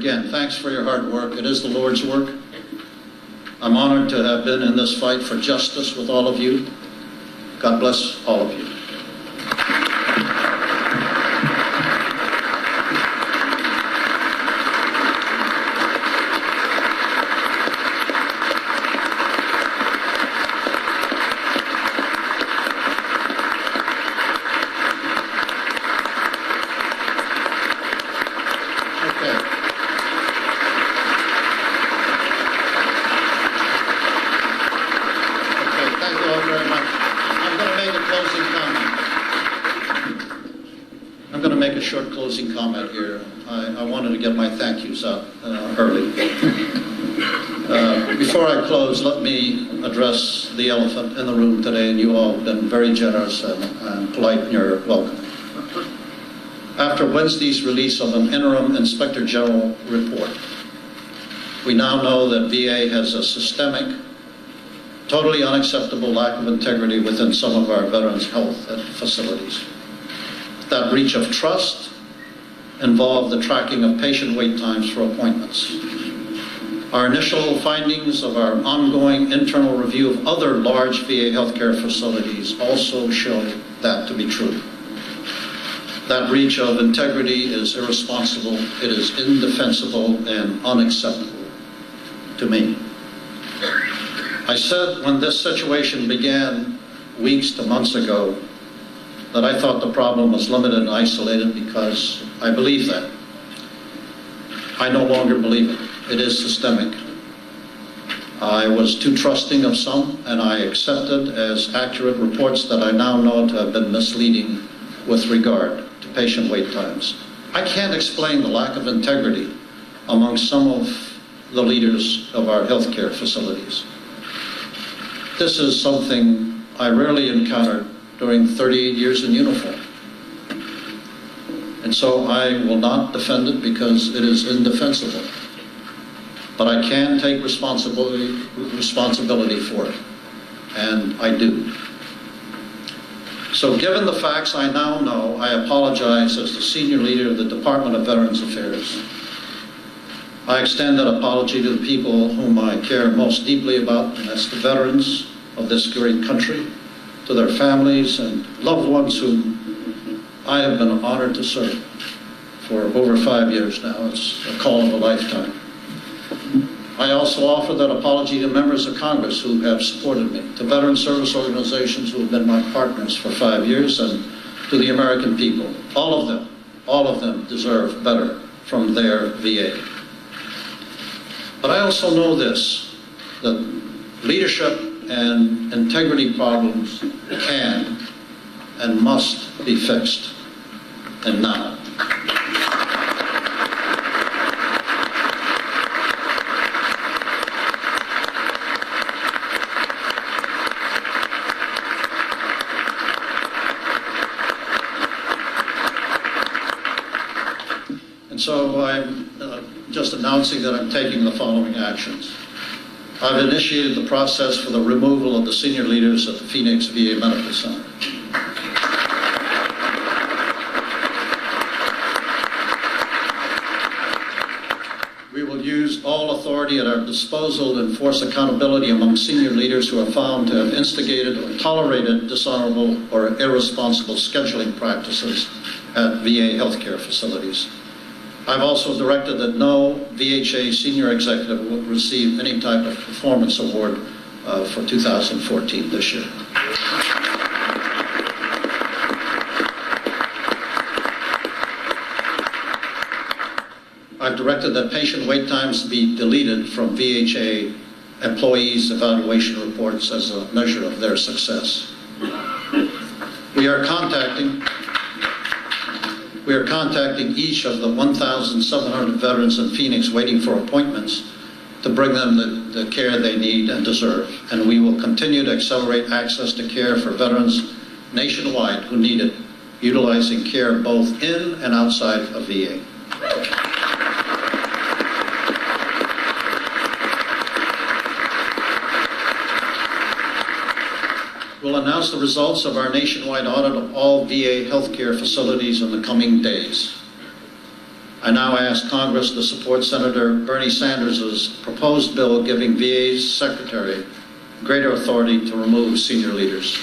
again, thanks for your hard work. It is the Lord's work. I'm honored to have been in this fight for justice with all of you. God bless all of you. Short closing comment here. I wanted to get my thank yous out early. Before I close, let me address the elephant in the room today, and you all have been very generous and polite in your welcome. After Wednesday's release of an interim Inspector General report, we now know that VA has a systemic, totally unacceptable lack of integrity within some of our veterans' health facilities. That breach of trust involved the tracking of patient wait times for appointments. Our initial findings of our ongoing internal review of other large VA healthcare facilities also show that to be true. That breach of integrity is irresponsible, it is indefensible, and unacceptable to me. I said when this situation began weeks to months ago that I thought the problem was limited and isolated because I believe that. I no longer believe it. It is systemic. I was too trusting of some, and I accepted as accurate reports that I now know to have been misleading with regard to patient wait times. I can't explain the lack of integrity among some of the leaders of our healthcare facilities. This is something I rarely encountered during 38 years in uniform. And so I will not defend it because it is indefensible. But I can take responsibility for it, and I do. So given the facts I now know, I apologize as the senior leader of the Department of Veterans Affairs. I extend that apology to the people whom I care most deeply about, and that's the veterans of this great country, to their families and loved ones whom I have been honored to serve for over 5 years now. It's a call of a lifetime. I also offer that apology to members of Congress who have supported me, to veteran service organizations who have been my partners for 5 years, and to the American people. All of them deserve better from their VA. But I also know this, that leadership and integrity problems can and must be fixed, and now. And so I'm just announcing that I'm taking the following actions. I've initiated the process for the removal of the senior leaders at the Phoenix VA Medical Center. We will use all authority at our disposal to enforce accountability among senior leaders who are found to have instigated or tolerated dishonorable or irresponsible scheduling practices at VA healthcare facilities. I've also directed that no VHA senior executive will receive any type of performance award for 2014 this year. I've directed that patient wait times be deleted from VHA employees' evaluation reports as a measure of their success. We are contacting each of the 1,700 veterans in Phoenix waiting for appointments to bring them the care they need and deserve. And we will continue to accelerate access to care for veterans nationwide who need it, utilizing care both in and outside of VA. We'll announce the results of our nationwide audit of all VA healthcare facilities in the coming days. I now ask Congress to support Senator Bernie Sanders' proposed bill giving VA's secretary greater authority to remove senior leaders.